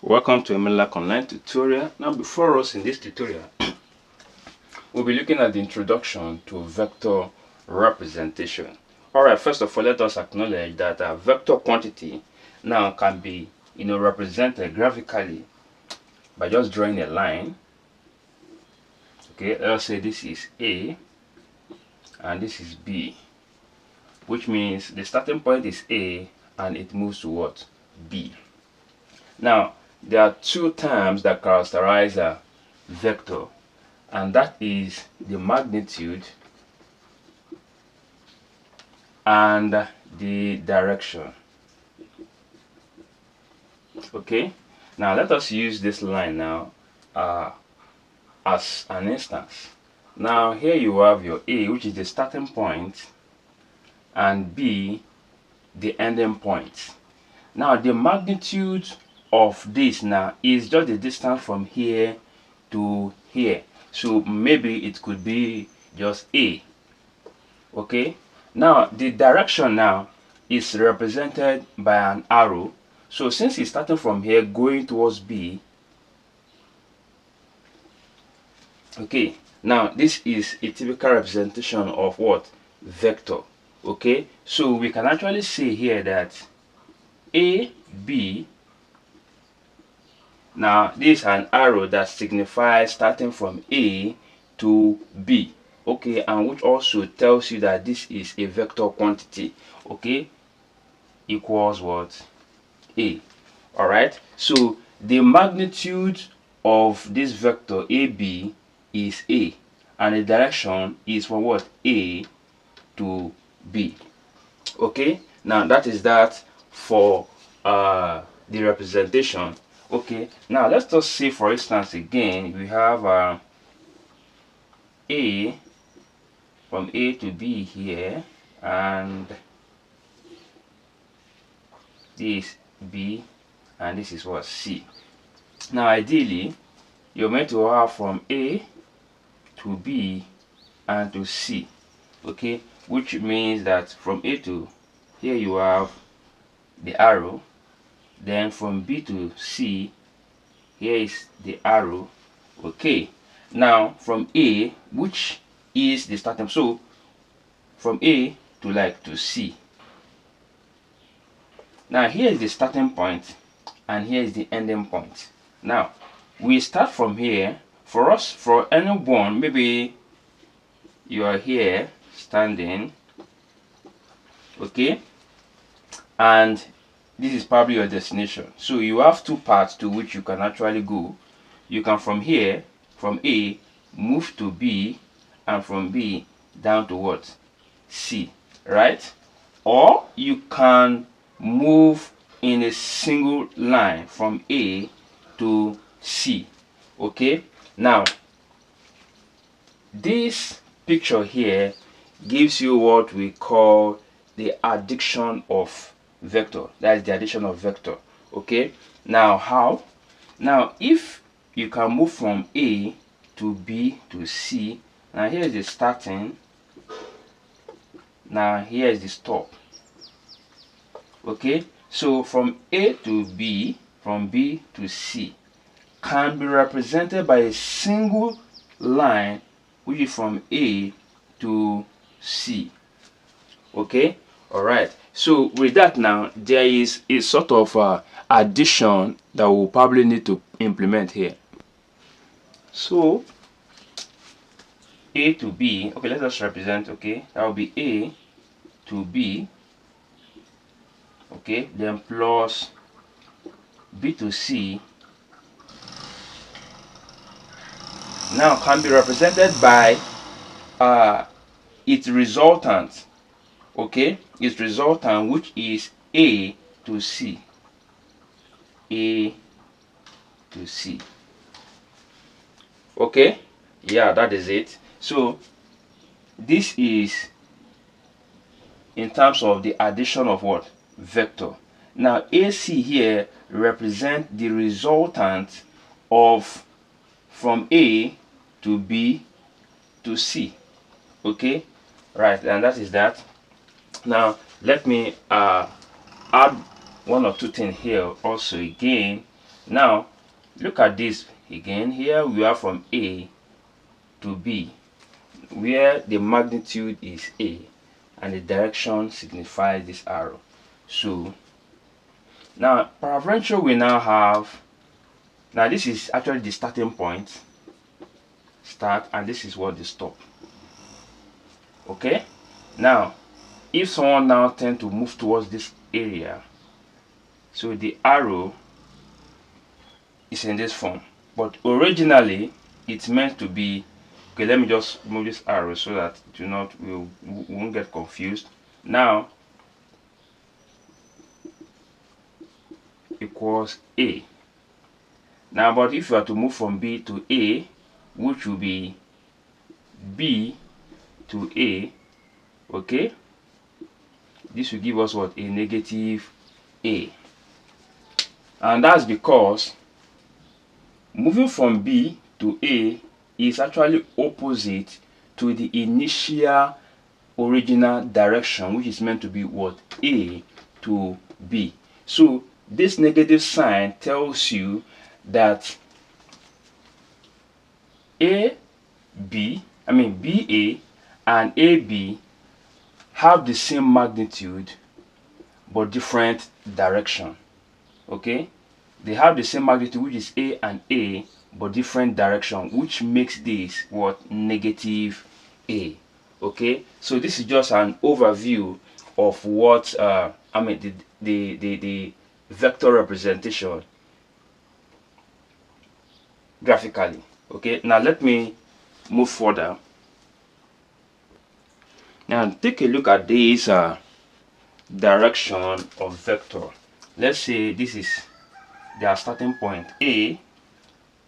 Welcome to a Electromagnetic online tutorial. Now before us in this tutorial, we'll be looking at the introduction to vector representation. Alright, first of all, let us acknowledge that a vector quantity now can be represented graphically by just drawing a line. Okay, let's say this is A and this is B, which means the starting point is A and it moves to what? B. Now, there are two terms that characterize a vector, and that is the magnitude and the direction. Okay, now let us use this line now as an instance. Now here you have your A, which is the starting point, and B, the ending point. Now the magnitude of this now is just the distance from here to here, so maybe it could be just A. Okay, now the direction now is represented by an arrow. So since it's starting from here going towards B, okay, now this is a typical representation of what? Vector. Okay, so we can actually say here that AB, now this is an arrow that signifies starting from A to B. Okay, and which also tells you that this is a vector quantity. Okay, equals what? A. All right, so the magnitude of this vector AB is A, and the direction is from what? A to B. Okay, now that is that for the representation. Okay, now let's just say, for instance, again we have A, from A to B here, and this B, and this is what? C. Now ideally you're meant to have from A to B and to C. Okay, which means that from A to here you have the arrow, then from B to C here is the arrow. Okay, now from A, which is the starting, so from A to C. Now here is the starting point and here is the ending point. Now we start from here. For anyone, maybe you are here standing, okay, and this is probably your destination. So you have two paths to which you can actually go. You can from here, from A, move to B, and from B down to what? C, right? Or you can move in a single line from A to C. Okay, now this picture here gives you what we call the addition of vector. That is the addition of vector. Okay, now how? Now if you can move from A to B to C, now here is the starting, now here is the stop. Okay, so from A to B, from B to C can be represented by a single line, which is from A to C. Okay, all right, so with that, now there is a sort of addition that we'll probably need to implement here. So A to B, okay, let us represent, okay, that will be A to B, okay, then plus B to C now can be represented by its resultant. Okay, its resultant, which is A to C. A to C. Okay, yeah, that is it. So this is in terms of the addition of what? Vector. Now AC here represent the resultant of from A to B to C. Okay, right, and that is that. Now let me add one or two things here also again. Now look at this again. Here we are from A to B, where the magnitude is A and the direction signifies this arrow. So now peradventure we now have, now this is actually the starting point, start, and this is what the stop. Okay, now if someone now tend to move towards this area, so the arrow is in this form, but originally it's meant to be, okay, let me just move this arrow so that we won't get confused. Now equals A. Now but if you are to move from B to A, which will be B to A, okay, this will give us what? A negative A. And that's because moving from B to A is actually opposite to the initial original direction, which is meant to be what? A to B. So this negative sign tells you that BA and AB have the same magnitude but different direction. Okay, they have the same magnitude, which is A and A, but different direction, which makes this what? Negative A. Okay, so this is just an overview of what the vector representation graphically. Okay, now let me move further. Now take a look at this direction of vector. Let's say this is their starting point A,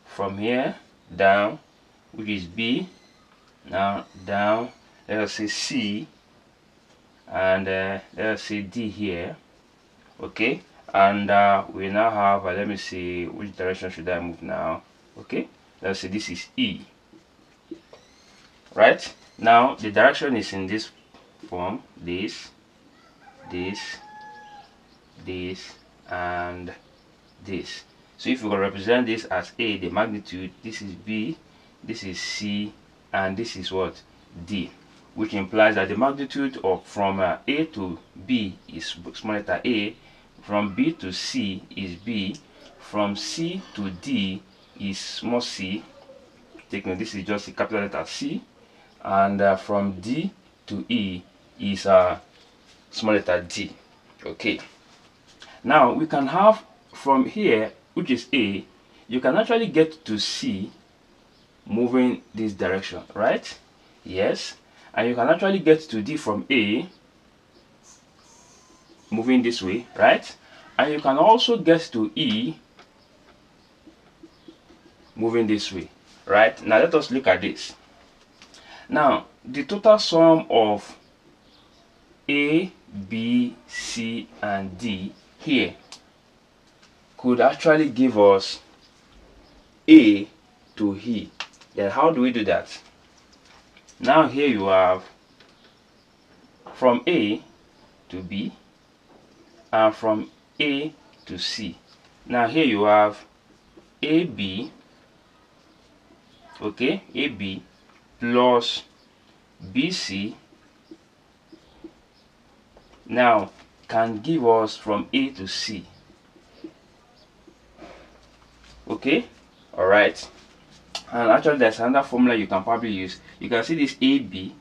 from here down, which is B, now down, let us say C, and let us say D here. Okay, and we now have let me see, which direction should I move now? Okay, let's say this is E. Right, now the direction is in this form, this, and this. So if we can represent this as A, the magnitude, this is B, this is C, and this is what? D, which implies that the magnitude of from A to B is small letter A, from B to C is B, from C to D is small c, take note this is just a capital letter C, and from D to E is small letter D. Okay, now we can have from here, which is A, you can actually get to C moving this direction, right? Yes, and you can actually get to D from A moving this way, right? And you can also get to E moving this way, right? Now let us look at this. Now the total sum of A, B, C, and D here could actually give us A to E. Then how do we do that? Now here you have from A to B and from A to C. Now here you have AB, okay, AB plus BC now can give us from A to C. Okay, all right. And actually there's another formula you can probably use. You can see this AB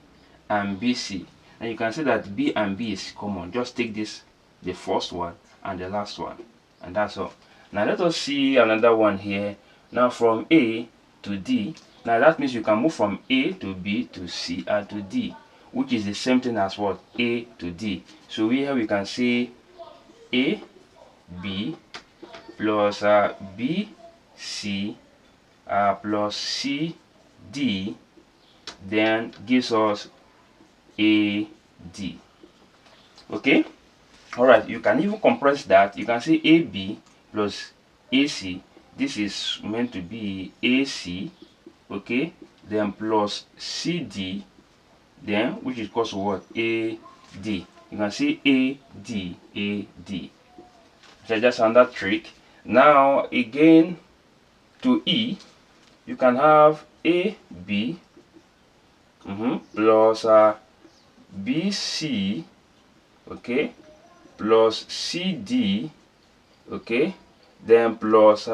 and BC, and you can see that B and B is common. Just take this, the first one and the last one, and that's all. Now let us see another one here. Now from A to D, now that means you can move from A to B to C and to D, which is the same thing as what? A to D. So here we can say A, B plus B, C plus C, D, then gives us A, D. Okay, all right. You can even compress that. You can say AB plus AC. This is meant to be AC, okay, then plus CD, then which is equals to what? AD. You can say AD, AD. So just another trick. Now again to E, you can have AB plus BC, okay, plus CD, okay, then plus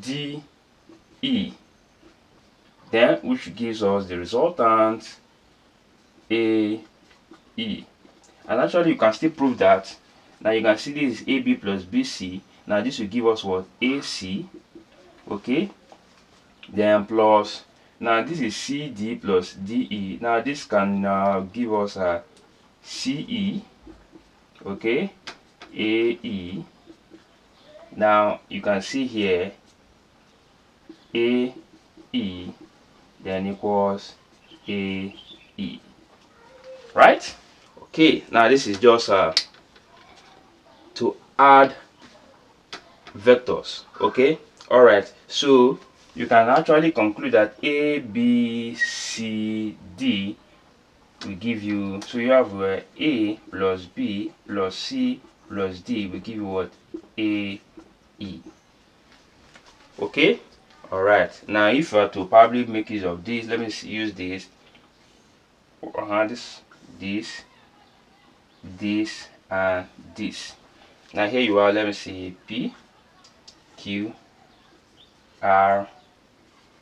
DE, then which gives us the resultant AE. And actually you can still prove that. Now you can see this is AB plus BC. Now this will give us what? AC, okay, then plus, now this is CD plus DE. Now this can give us a CE, okay, AE. Now you can see here AE then equals AE, right? Okay, now this is just to add vectors, okay. All right, so you can actually conclude that A, B, C, D will give you, so you have A plus B plus C plus D will give you what? AE. Okay. All right, now if you are to probably make use of this, let me use this, this and this. Now here you are, let me see, P, Q, R,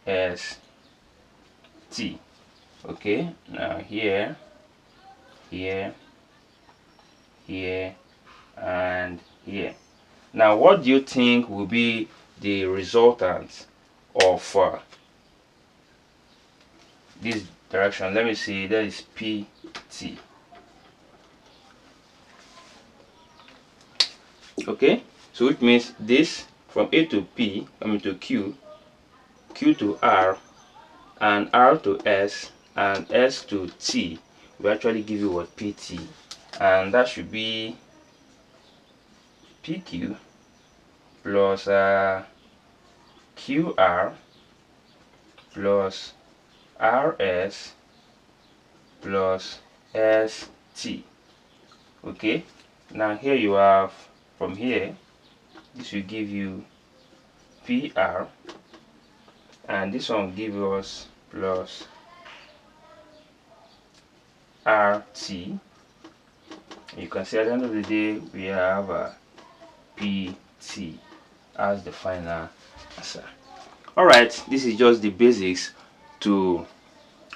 S, T. Okay, now here, and here. Now what do you think will be the resultant of this direction? Let me see, that is PT. Okay, so which means this from A to P, to Q, Q to R, and R to S, and S to T will actually give you what? PT. And that should be PQ plus QR plus RS plus ST. Okay, now here you have, from here, this will give you PR, and this one will give us plus RT. You can see at the end of the day we have a PT as the final answer. Alright, this is just the basics to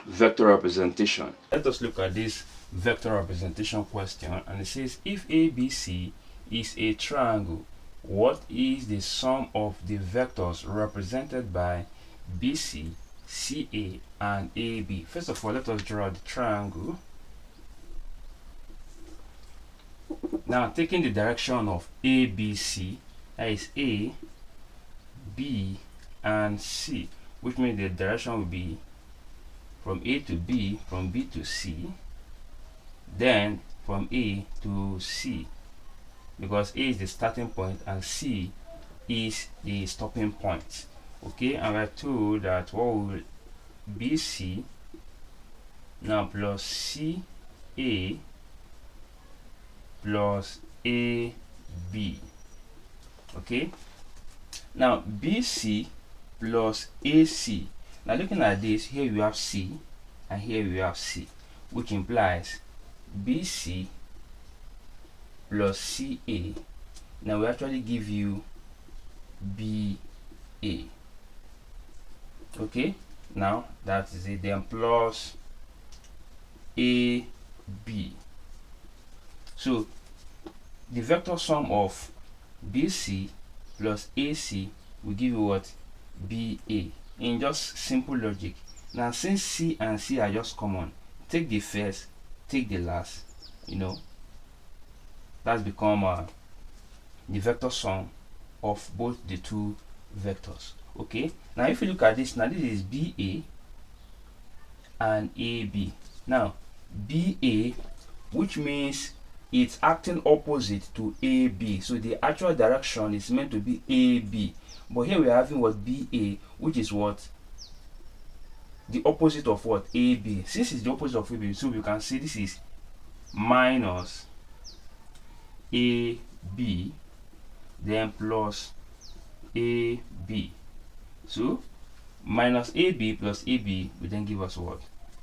vector representation. Let us look at this vector representation question, and it says if ABC is a triangle, what is the sum of the vectors represented by BC, CA, and AB? First of all, let us draw the triangle. Now, taking the direction of ABC, that is A, B, and C, which means the direction will be from A to B, from B to C, then from A to C, because A is the starting point and C is the stopping point. Okay, and we're told that what will BC now plus CA plus AB. Okay, now BC plus AC. Now looking at this, here we have C and here we have C, which implies BC plus CA. Now we actually give you BA. Okay, now that is it, then plus AB. So the vector sum of BC plus AC will give you what? BA, in just simple logic. Now since C and C are just common, take the first, take the last, that's become the vector sum of both the two vectors. Okay, now if you look at this, now this is BA and AB. Now BA, which means it's acting opposite to AB, so the actual direction is meant to be AB, but here we are having what? BA, which is what? The opposite of what? AB. Since it's the opposite of AB, so we can see this is minus AB, then plus AB. So minus AB plus AB will then give us what?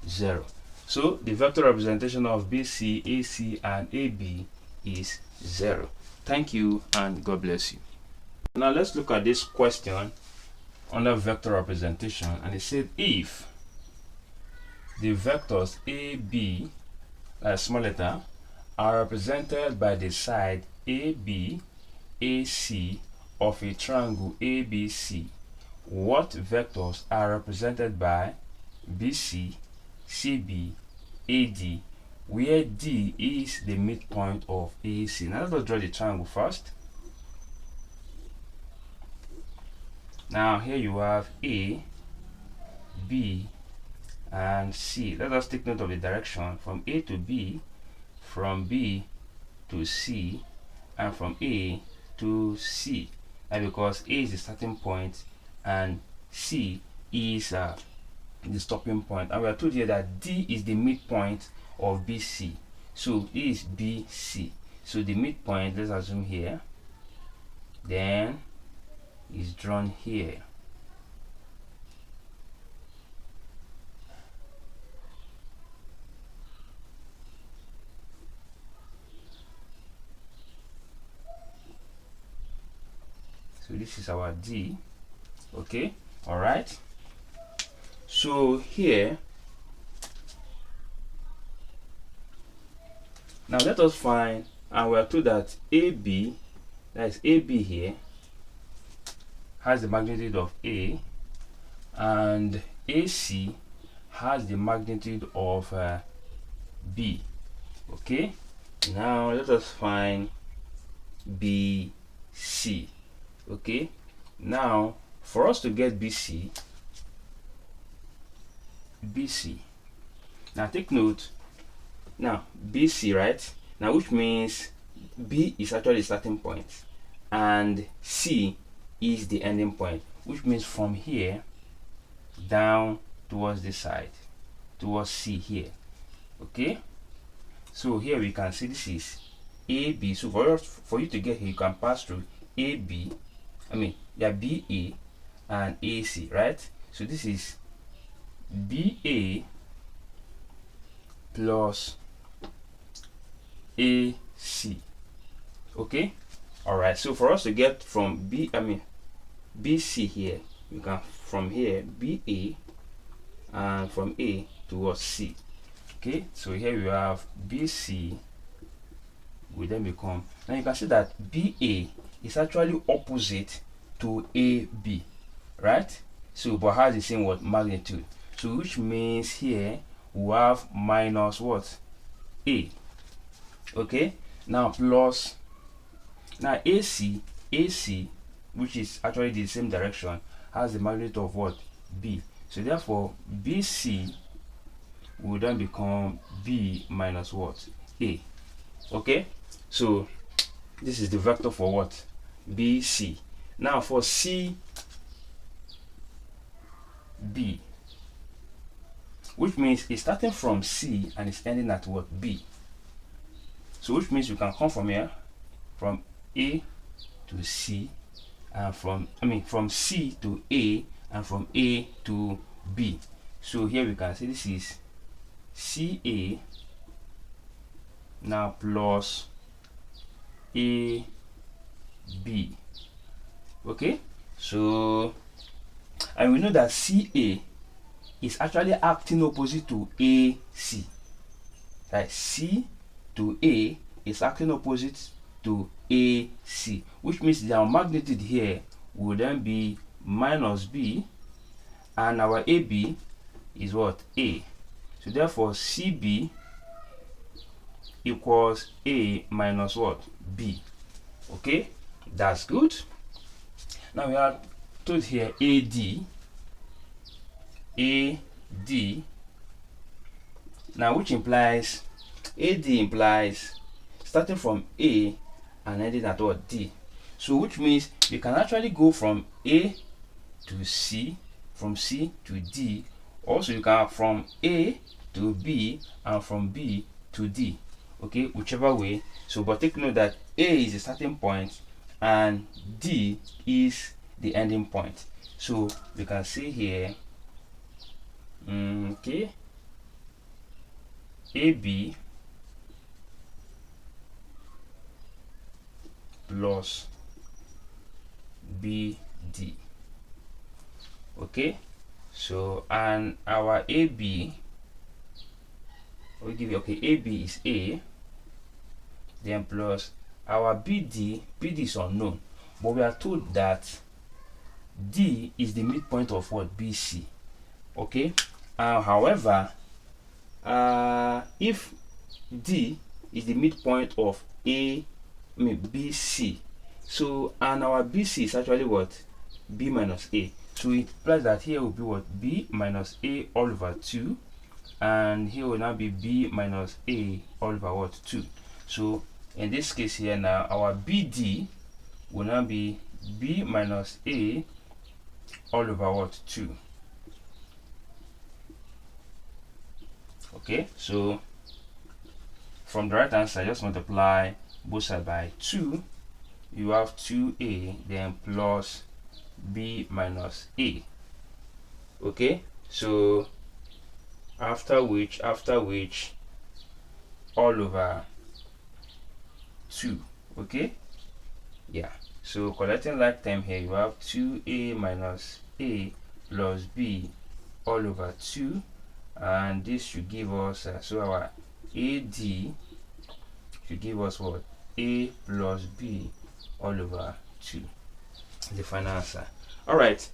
0. So the vector representation of BC, AC, and AB is 0. Thank you and God bless you. Now let's look at this question under vector representation, and it said if the vectors AB, small letter, are represented by the side AB, AC of a triangle ABC, what vectors are represented by BC, CB, AD, where D is the midpoint of AC? Now let us draw the triangle first. Now here you have A, B, and C. Let us take note of the direction from A to B, from B to C, and from A to C. Now because A is the starting point and C is the stopping point, and we are told here that D is the midpoint of BC. So D is BC. So the midpoint, let's assume here, then is drawn here. So this is our D. Okay, all right. So here, now let us find, and we are told that AB, that is AB here, has the magnitude of A, and AC has the magnitude of B. Okay, now let us find BC. Okay, now for us to get BC, now take note, now BC, right? Now which means B is actually the starting point and C is the ending point, which means from here down towards this side, towards C here. Okay, so here we can see this is AB. So for you to get here, you can pass through AB, BA and AC, right? So this is BA plus AC. Okay, all right. So for us to get from BC here, we can from here BA and from A towards C. Okay, so here we have BC will then become, now you can see that BA is actually opposite to AB, right? So but has the same what magnitude, so which means here we have minus what? A. Okay, now plus, now AC, which is actually the same direction, has the magnitude of what? B. So therefore BC will then become B minus what? A. Okay, so this is the vector for what? BC. Now for CB, which means it's starting from C and it's ending at what? B. So which means you can come from here, from A to C, and from C to A, and from A to B. So here we can see this is CA now plus AB. Okay, so, and we know that CA is actually acting opposite to AC. Right, C to A is acting opposite to AC, which means their magnitude here will then be minus B, and our AB is what? A. So therefore CB equals A minus what? B. Okay, that's good. Now we are told here AD, now which implies AD implies starting from A and ending at what? D. So which means we can actually go from A to C, from C to D. Also you can from A to B and from B to D. Okay, whichever way. So but take note that A is the starting point and D is the ending point. So we can see here, okay, AB plus BD. Okay, so and our AB, we give you, okay, AB is A, then plus our BD is unknown, but we are told that D is the midpoint of what? BC. Okay, however, if D is the midpoint of BC, so and our BC is actually what? B minus A. So it implies that here will be what? B minus A all over 2, and here will now be B minus A all over what? 2. So in this case here now, our BD will now be B minus A all over what? 2. Okay, so from the right hand side, just multiply both sides by 2. You have 2A then plus B minus A. Okay, so after which all over 2. Okay, yeah, so collecting like term here, you have 2A minus A plus B all over 2, and this should give us so our AD should give us what? A plus B all over 2, the final answer. All right,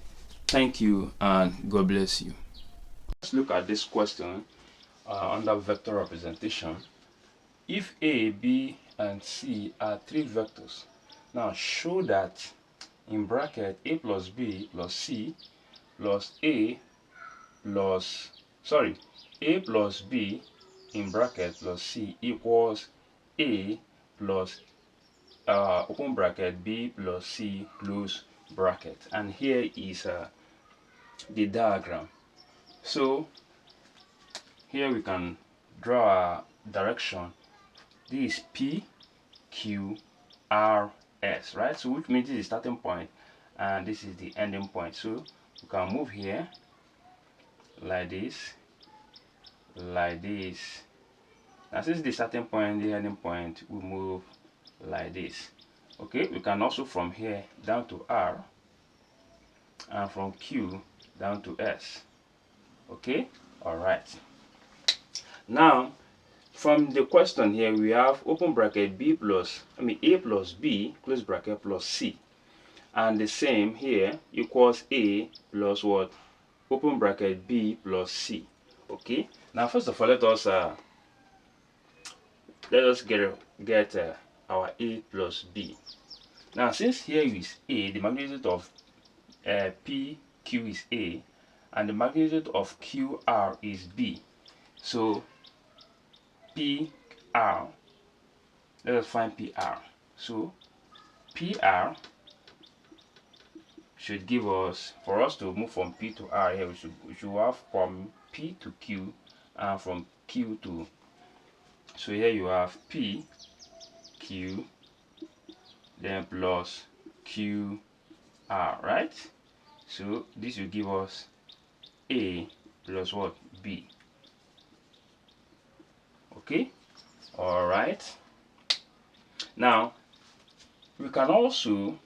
thank you and God bless you. Let's look at this question under vector representation. If A, B, and C are 3 vectors, now show that in bracket A plus B plus C plus A plus, A plus B in bracket plus C equals A plus open bracket B plus C close bracket. And here is the diagram. So here we can draw a direction. This is P, Q, R, S, right? So which means this is the starting point and this is the ending point. So we can move here like this, like this. Now since the starting point, the ending point, we move like this. Okay, we can also from here down to R and from Q down to S. Okay, all right. Now from the question here, we have open bracket A plus B close bracket plus C, and the same here equals A plus what? Open bracket B plus C. Okay, now first of all, let us get our A plus B. Now since here is A, the magnitude of PQ is A and the magnitude of QR is B, so PR, let us find PR. So PR should give us, for us to move from P to R here, we should have from P to Q and from Q to, so here you have P, Q, then plus Q, R, right? So this will give us A plus what? B. Okay, all right. Now we can also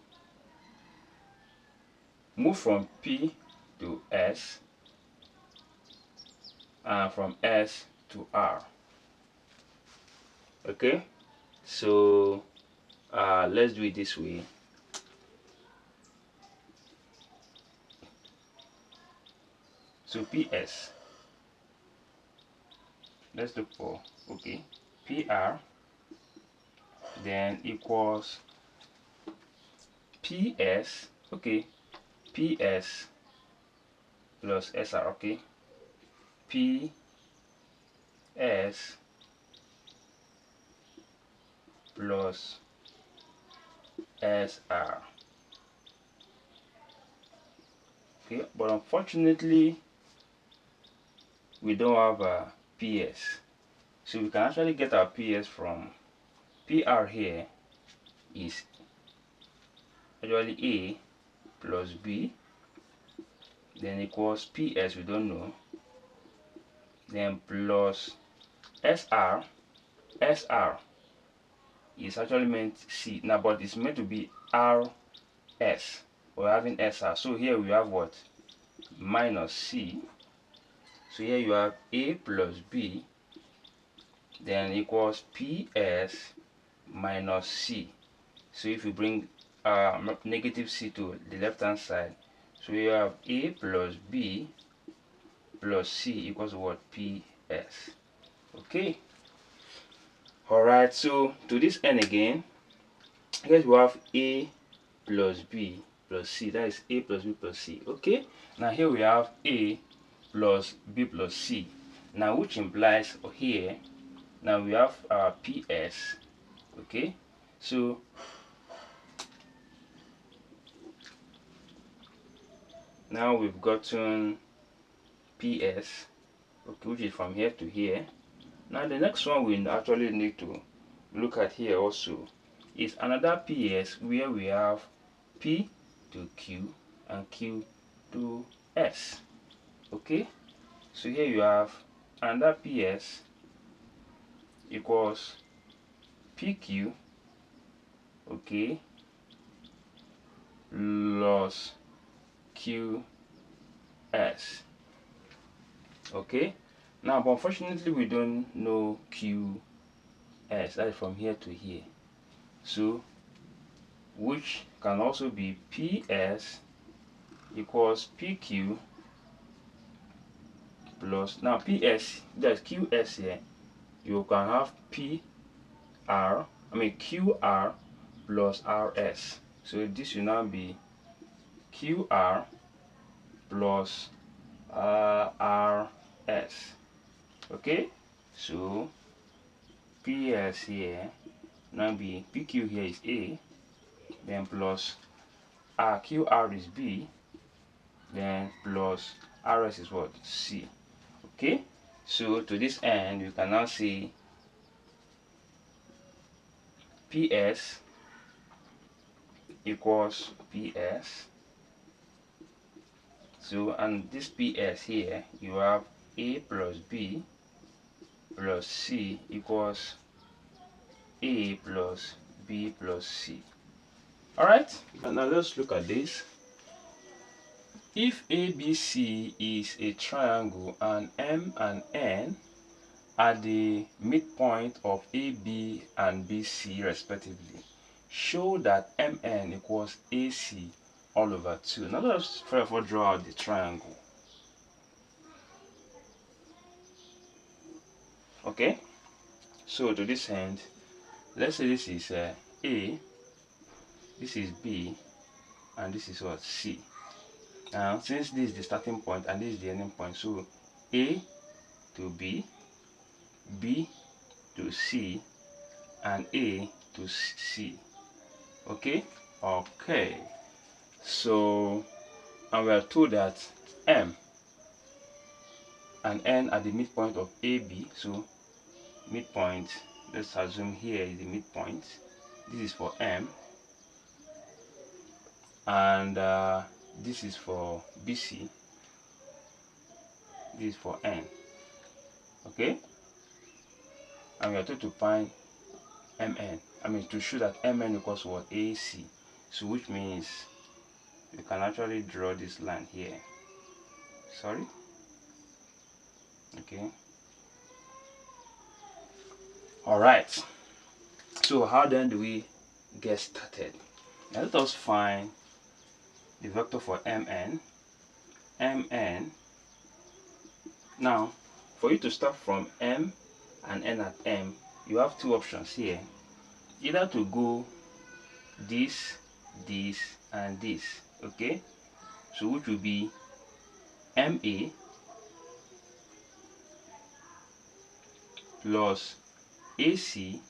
move from P to S and from S to R. Okay, so let's do it this way. So PS, let's look for, okay, PR then equals PS, okay, PS plus SR, okay, PS plus SR. Okay, but unfortunately we don't have a PS, so we can actually get our PS from PR here is actually A plus B, then equals PS, we don't know, then plus SR. SR is actually meant C now, but it's meant to be RS. We're having SR, so here we have what? Minus C. So here you have A plus B, then equals PS minus C. So if you bring negative C to the left hand side, so you have A plus B plus C equals what? PS. Okay. Alright, so to this n again, I guess we have A plus B plus C. That is A plus B plus C. Okay. Now here we have A plus B plus C. Now which implies here, now we have PS. Okay. So now we've gotten PS, okay, which is from here to here. Now the next one we actually need to look at here also is another PS, where we have P to Q and Q to S. Okay, so here you have another PS equals PQ, okay, plus QS. Okay, now but unfortunately we don't know QS, that is from here to here, so which can also be PS equals PQ plus, now PS, that's QS here, you can have QR plus RS, so this will now be QR plus RS. Okay, so PS here now be PQ here is A, then plus QR is B, then plus RS is what? C. Okay, so to this end we can now see PS equals PS. So and this PS here, you have A plus B plus C equals A plus B plus C. Alright, and now let's look at this. If ABC is a triangle and M and N are the midpoint of AB and BC respectively, show that MN equals AC all over 2. Now let's first of all draw out the triangle. Okay, so to this end, let's say this is A, this is B, and this is what? C. Now since this is the starting point and this is the ending point, so A to B, B to C, and A to C. Okay, so and we are told that M and N are the midpoint of AB, so midpoint, let's assume here is the midpoint. This is for M, and this is for BC, this is for N. Okay, and we are told to find MN, to show that MN equals what? AC. So which means you can actually draw this line here. Sorry. Okay. Alright. So how then do we get started? Now let us find the vector for MN. MN. Now, for you to start from M and N at M, you have two options here. Either to go this, and this. Okay, so which will be MA plus AC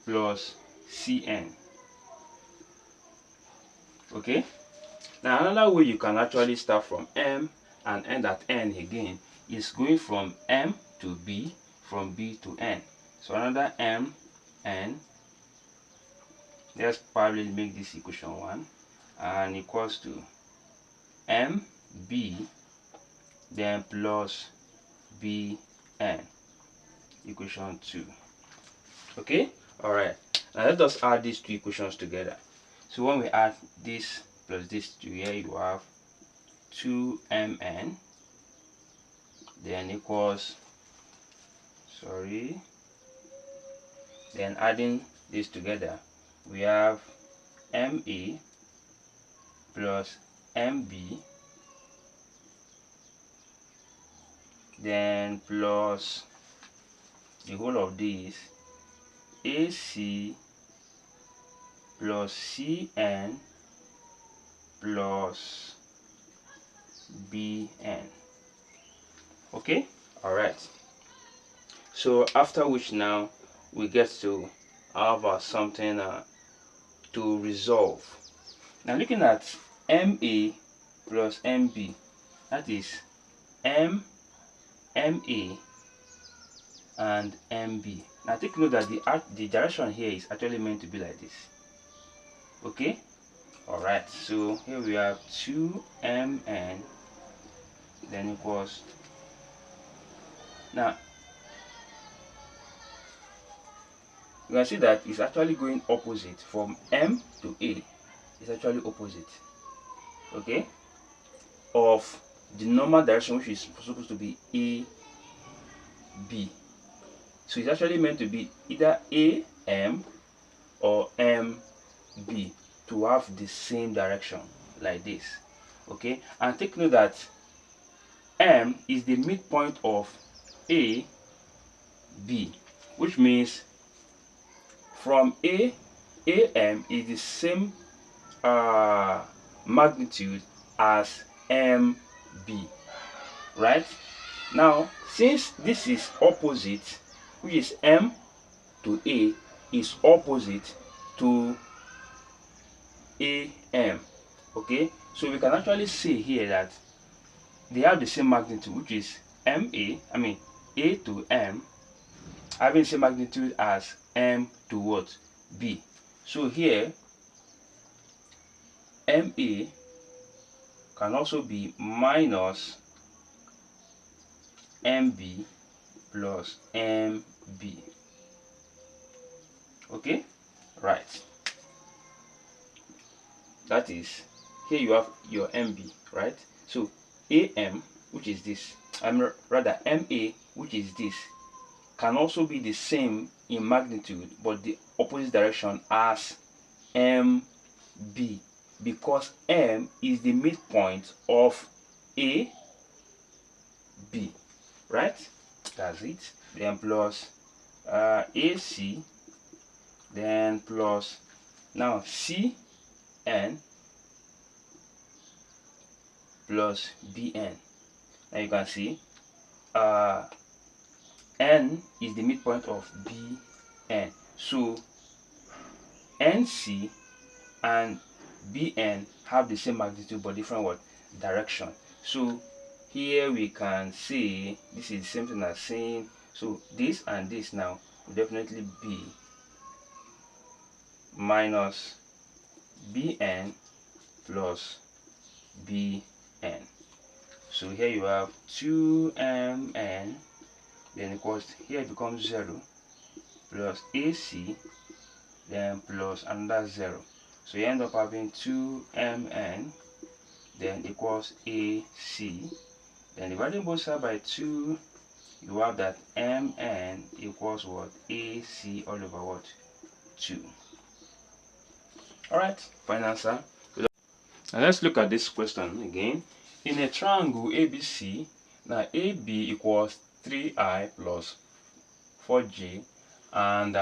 plus CN. Okay, now another way you can actually start from M and end at N again is going from M to B, from B to N. So another M, N, let's probably make this equation 1 and equals to mb then plus bn equation 2. Okay, all right, now let us add these two equations together. So when we add this plus this to here, you have 2mn then equals, then adding this together, we have ma plus mb then plus the whole of this ac plus cn plus bn. Okay, all right, so after which now we get to have something to resolve. Now looking at ma plus mb, that is ma and mb. Now take note that the direction here is actually meant to be like this. Okay, all right, so here we have 2mn then equals, now you can see that it's actually going opposite from m to a. It's actually opposite, okay, of the normal direction, which is supposed to be a b. So it's actually meant to be either a m or m b to have the same direction like this. Okay, and take note that m is the midpoint of a b, which means from am is the same magnitude as mb, right? Now since this is opposite, which is m to a is opposite to am, okay, so we can actually say here that they have the same magnitude, which is a to m having the same magnitude as m to what, b. So here ma can also be minus mb plus mb. Okay, right, that is, here you have your mb, right? So am, which is this, rather ma, which is this, can also be the same in magnitude but the opposite direction as mb, because m is the midpoint of a b, right? That's it. Then plus ac then plus now cn plus bn. Now you can see n is the midpoint of bn, so nc and bn have the same magnitude but different what, direction. So here we can say this is the same thing as saying, so this and this now will definitely be minus bn plus bn. So here you have 2mn then equals, here it becomes 0 plus ac then plus another 0. So you end up having 2mn then equals ac, then dividing both sides by 2, you have that mn equals what, ac all over what, 2. Alright, fine answer. Now let's look at this question again. In a triangle ABC, now AB equals 3i plus 4j and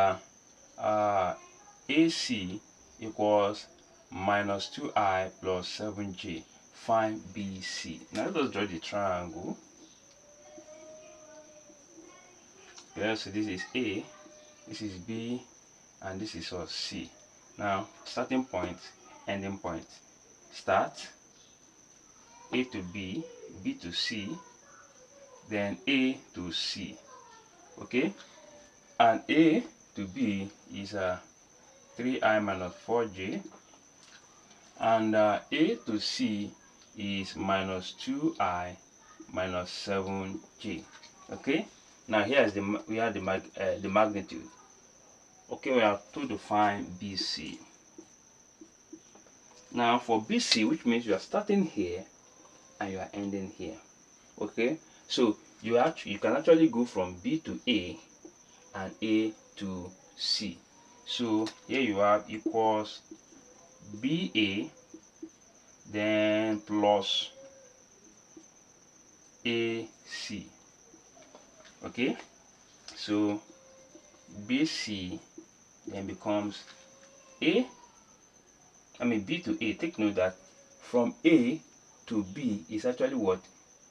AC equals minus 2i plus 7j. Find BC. Now let us draw the triangle. Okay, so this is A, this is B, and this is C. Now starting point, ending point. Start A to B, B to C, then A to C. Okay, and A to B is 3i minus 4j, and A to C is minus 2i minus 7j. Okay, now here is we have the magnitude. Okay, we are told to find BC. Now for BC, which means you are starting here and you are ending here. Okay, so you can actually go from B to A and A to C. So here you have equals BA then plus AC. Okay, so BC then becomes B to A. Take note that from A to B is actually what?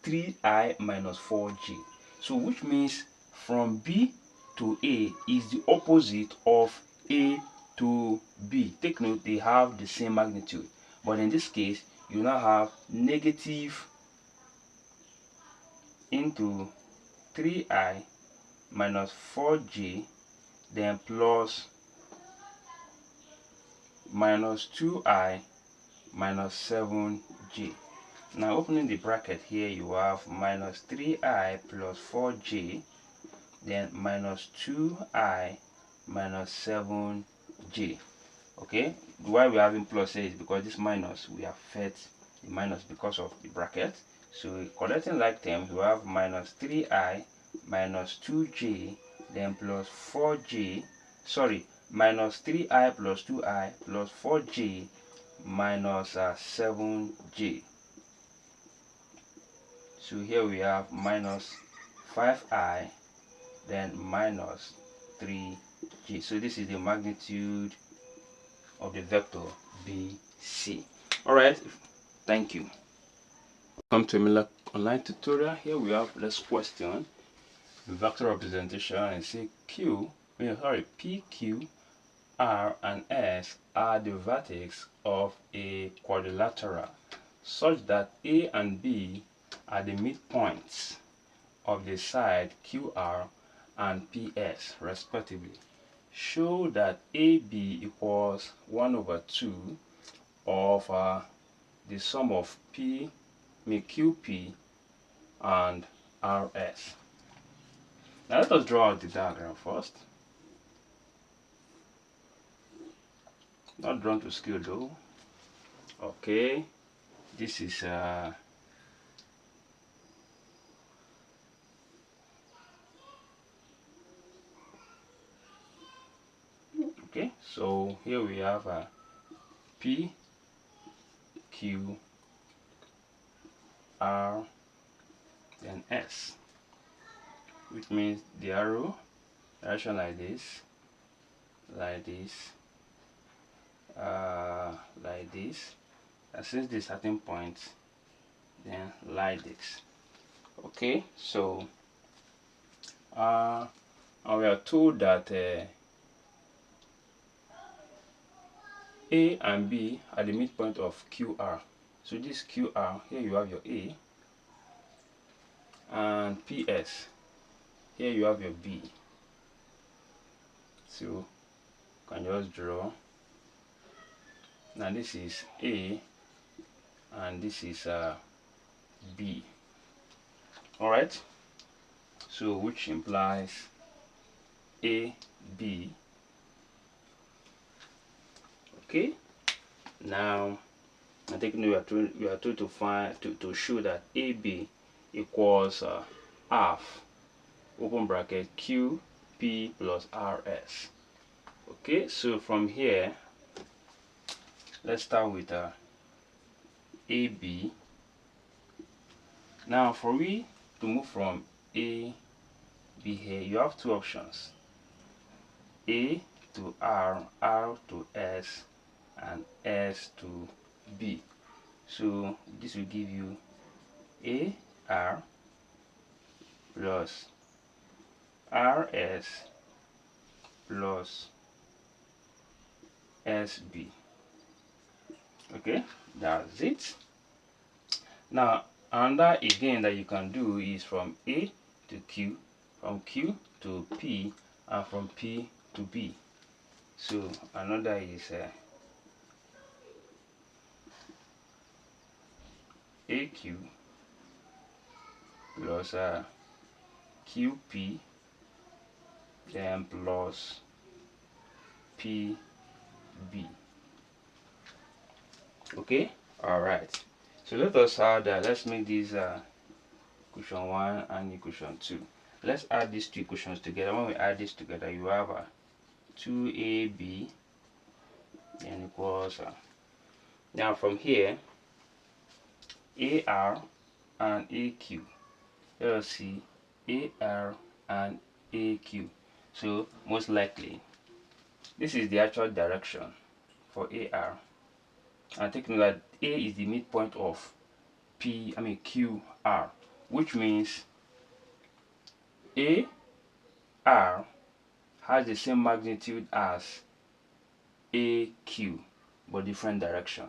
3i minus 4j. So which means from B to A is the opposite of A to B. Take note, they have the same magnitude, but in this case you now have negative into 3i minus 4j then plus minus 2i minus 7j. Now opening the bracket here, you have minus 3i plus 4j then minus 2i minus 7j. Okay, why we having plus here is because this minus, we have fed the minus because of the bracket. So collecting like terms, we have minus 3i minus 2j then plus 4j, sorry, minus 3i plus 2i plus 4j minus 7j. So here we have minus 5i then minus 3j. So this is the magnitude of the vector BC. Alright, thank you. Welcome to Miller online tutorial. Here we have this question, vector representation, and say P, Q, R, and S are the vertex of a quadrilateral such that A and B are the midpoints of the side QR and PS respectively. Show that AB equals 1 over 2 of the sum of QP and RS. Now let us draw out the diagram first. Not drawn to scale though. Okay, this is okay, so here we have P, Q, R, then S, which means the arrow direction like this, like this, like this, and since the starting point, then like this. Okay, so and we are told that A and B are the midpoint of QR. So this QR, here you have your A, and PS, here you have your B. So you can just draw. Now this is A and this is B. Alright, so which implies AB. Okay, now I think we are told to find to show that AB equals half open bracket QP plus RS. Okay, so from here let's start with AB. Now for we to move from A, B here, you have two options: A to R, R to S, and S to B. So this will give you AR plus RS plus SB. Okay, that's it. Now another again that you can do is from A to Q, from Q to P, and from P to B. So another is AQ plus QP then plus PB. Okay, all right. So let us add let's make this equation 1 and equation 2. Let's add these two equations together. When we add this together, you have 2ab then equals now from here AR and AQ. Let us see AR and AQ. So most likely this is the actual direction for AR, and take note that A is the midpoint of QR, which means AR has the same magnitude as AQ but different direction.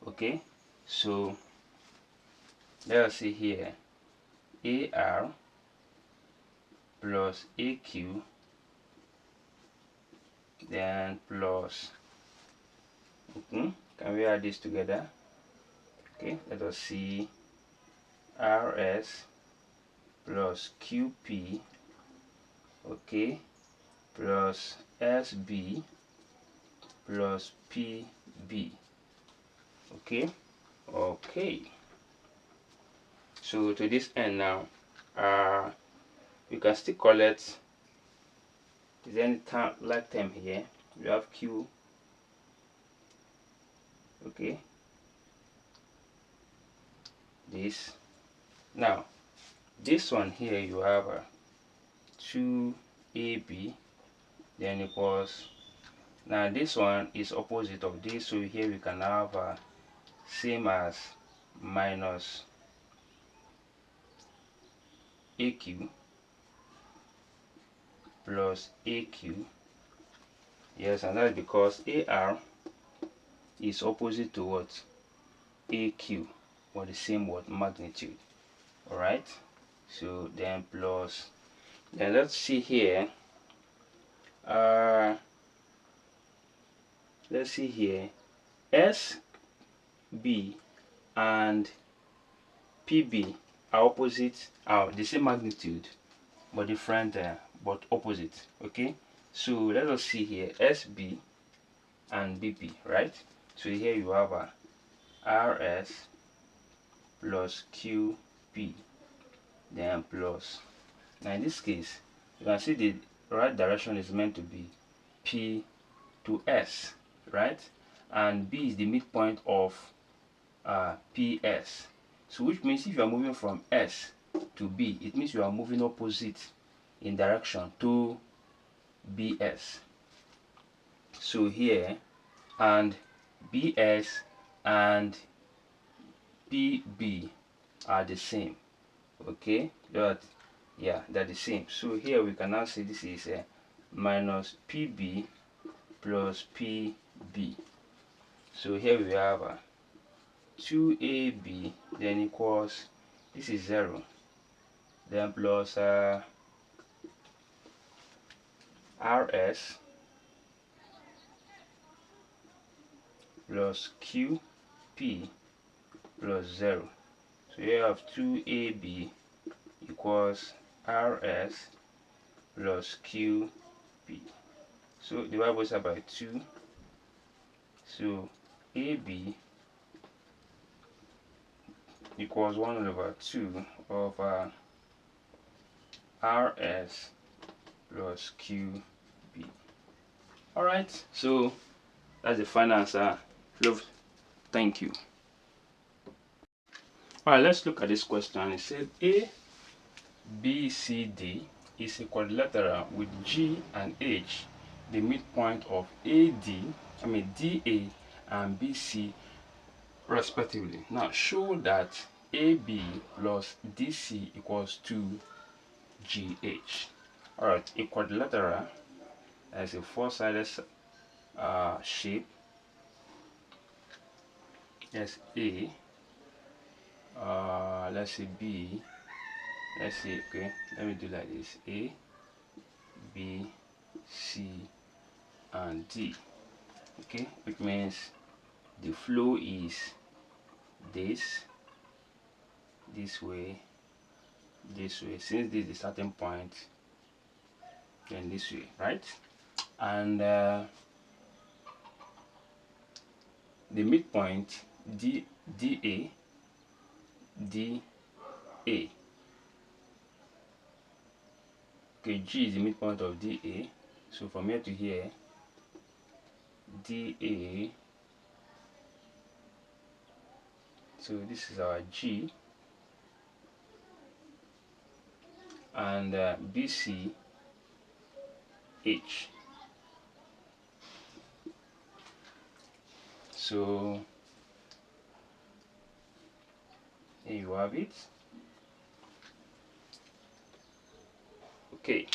Okay, so let us see here AR plus AQ then plus can we add this together? Okay, let us see RS plus QP, okay, plus SB plus PB. Okay, so to this end now you can still collect, is there any like term here? You have Q, okay, this. Now this one here you have 2AB then equals, now this one is opposite of this, so here we can have same as minus AQ plus AQ. Yes, and that's because AR is opposite to what? AQ, or the same what? Magnitude. Alright, so then plus, then let's see here let's see here SB and PB are opposite, are the same magnitude but different but opposite. Okay, so let us see here SB and BP, right? So here you have RS plus QP then plus, now in this case you can see the right direction is meant to be P to S, right? And B is the midpoint of PS. So which means if you are moving from S to B, it means you are moving opposite in direction to BS. So here, and BS and PB are the same. Okay, but yeah, they're the same. So here we can now say this is minus PB plus PB. So here we have 2AB then equals, this is 0 then plus RS plus QP plus 0. So here you have 2AB equals RS plus QP. So divide both sides by 2. So AB equals 1/2 of RS plus QB. Alright, so that's the final answer. Love, thank you. Alright, let's look at this question. It said A, B, C, D is a quadrilateral with G and H the midpoint of DA and BC respectively. Now show that AB plus DC equals to GH. Alright, a quadrilateral has a four-sided shape. That's A. Let's say B. Let's see, okay, let me do like this: A, B, C, and D. Okay, which means the flow is this way, since this is the starting point, then this way, right? And the midpoint DA. Okay, G is the midpoint of DA. So from here to here, DA. So this is our G, and BC H. So here you have it. Okay,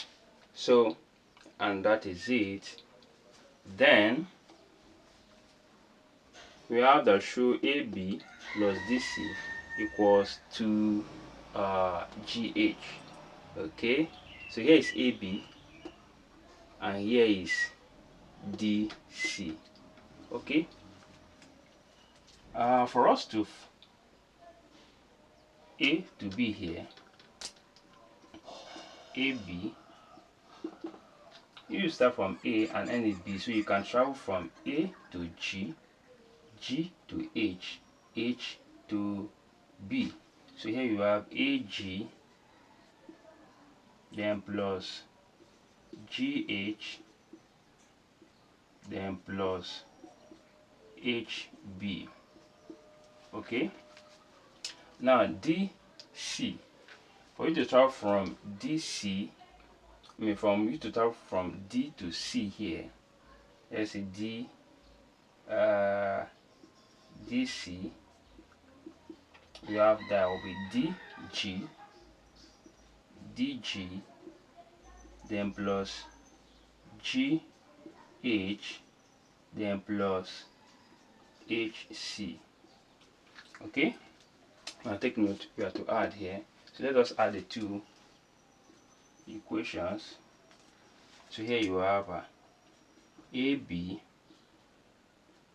so, and that is it. Then we have that show AB plus DC equals to GH. Okay, so here is AB and here is DC. Okay, for us to A to be here, AB, you start from A and end is B, so you can travel from A to G, G to H, H to B. So here you have AG, then plus GH, then plus HB. Okay, now DC, for you to travel from DC, from you to travel from D to C here, let's say DC, we have that will be DG, then plus GH, then plus HC. Okay, now take note, we have to add here. So let us add the two equations. So here you have AB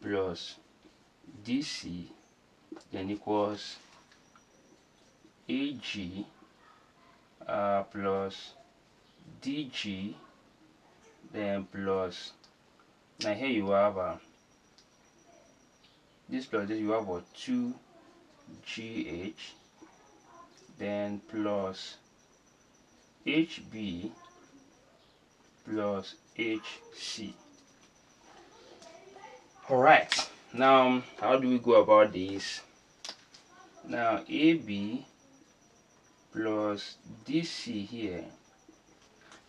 plus DC then equals AG plus DG then plus, now here you have this plus this, you have 2GH then plus HB plus HC. Alright, now how do we go about this? Now AB plus DC here.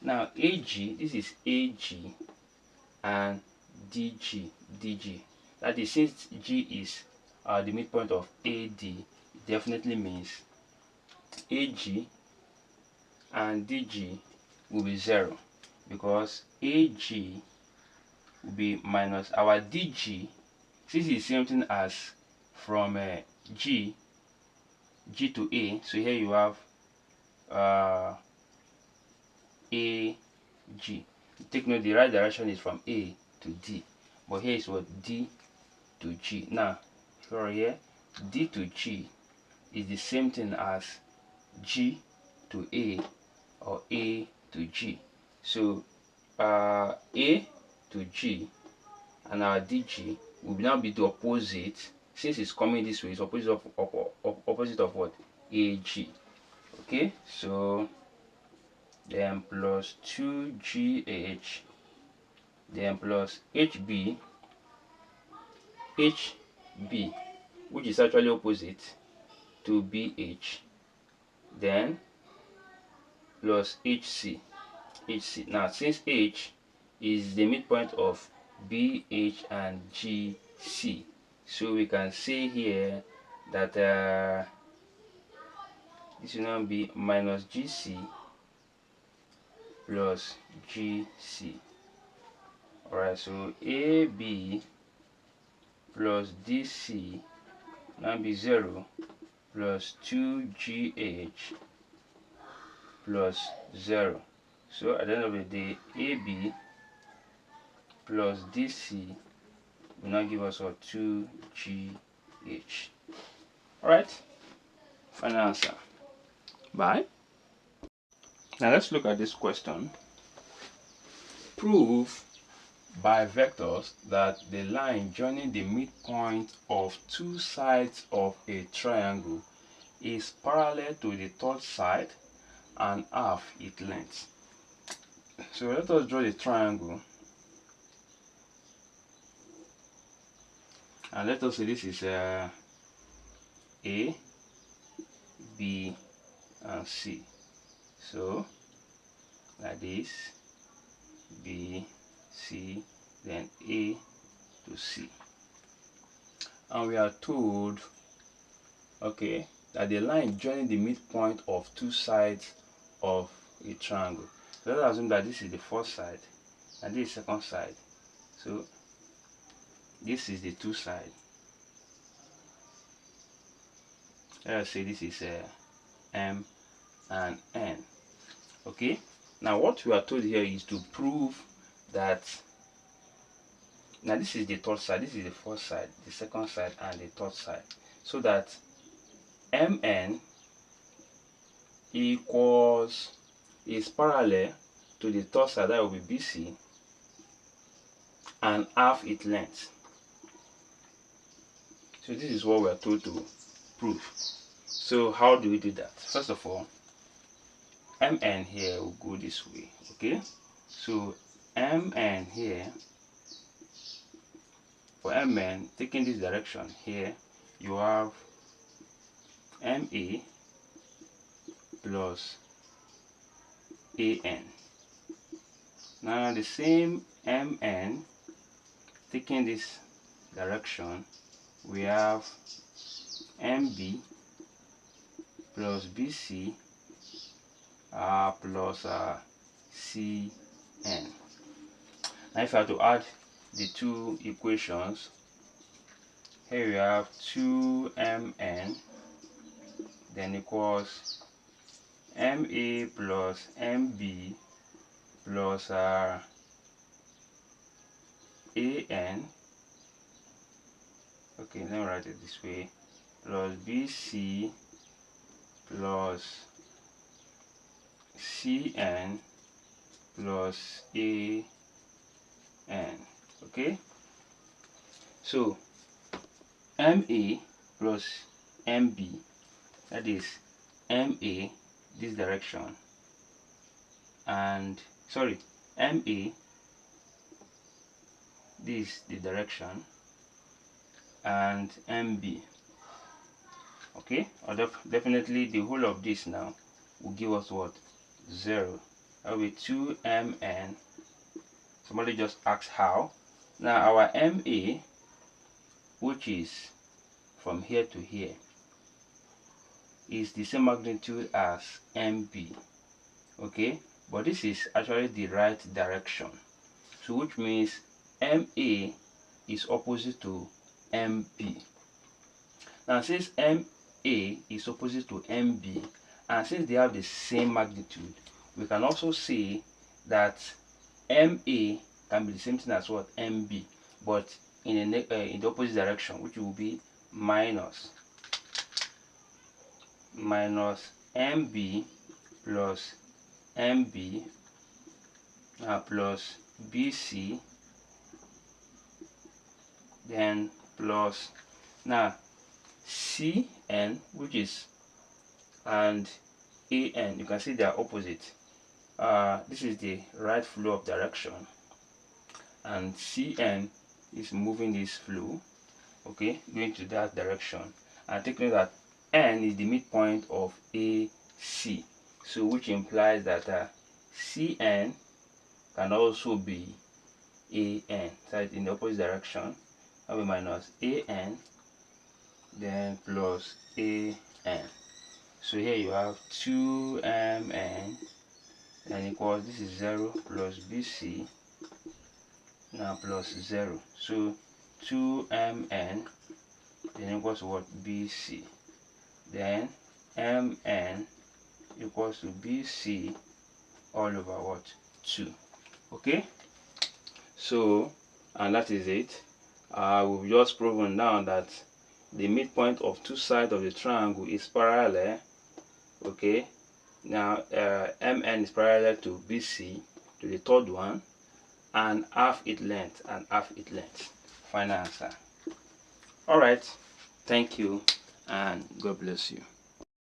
Now AG, this is AG and DG. That is, since G is the midpoint of AD, it definitely means AG and DG will be 0, because AG will be minus our DG, since it's the same thing as from G to A. So here you have AG. Take note, the right direction is from A to D, but here is what D to G. Now for here, D to G is the same thing as G to A or A to G. So A to G and our DG will now be the opposite. Since it's coming this way, it's opposite of what? AG. Okay, so then plus 2GH then plus HB, which is actually opposite to BH, then plus HC. Now since H is the midpoint of BH and GC, so we can say here that this will now be minus GC plus GC. Alright, so AB plus DC now be 0 plus 2GH plus 0. So at the end of the day, AB plus DC will now give us what 2GH. Alright, final answer. Bye. Now let's look at this question. Prove by vectors that the line joining the midpoint of two sides of a triangle is parallel to the third side and half its length. So let us draw the triangle, and let us say this is A, B, and C. So like this, B, C, then A to C. And we are told, okay, that the line joining the midpoint of two sides of a triangle. So let's assume that this is the first side and this is the second side. So this is the two side. Let us say this is M and N. Okay, now what we are told here is to prove that, now this is the third side, this is the first side, the second side, and the third side, so that MN is parallel to the third side, that will be BC, and half its length. So this is what we are told to prove. So how do we do that? First of all, MN here will go this way. Okay, so MN here, for MN taking this direction here, you have MA plus AN. Now the same MN taking this direction, we have MB plus BC plus CN. Now if I have to add the two equations, here we have 2MN then equals MA plus MB plus AN. Okay, let me write it this way, plus BC plus CN plus AN. Okay, so MA plus MB, that is MA this direction, and sorry, MA this the direction, and MB. Okay, or definitely the whole of this now will give us what? 0. That will be 2MN. Somebody just asked how. Now our MA, which is from here to here, is the same magnitude as MB. Okay, but this is actually the right direction, so which means MA is opposite to MB. Now since MA is opposite to MB, and since they have the same magnitude, we can also say that MA can be the same thing as what? MB, but in the opposite direction, which will be minus MB plus MB plus BC, then plus now CN, which is, and AN, you can see they are opposite. This is the right flow of direction, and CN is moving this flow, okay, going to that direction. And take note that N is the midpoint of AC, so which implies that CN can also be AN, so in the opposite direction. That will be minus AN then plus AN. So here you have 2MN and equals, this is 0 plus BC now plus 0. So 2MN then equals to what? BC. Then MN equals to BC all over what? 2. Okay, So, and that is it. We've just proven now that the midpoint of two sides of the triangle is parallel. Okay, now MN is parallel to BC, to the third one, and half its length and half its length. Final answer. Alright, thank you and God bless you.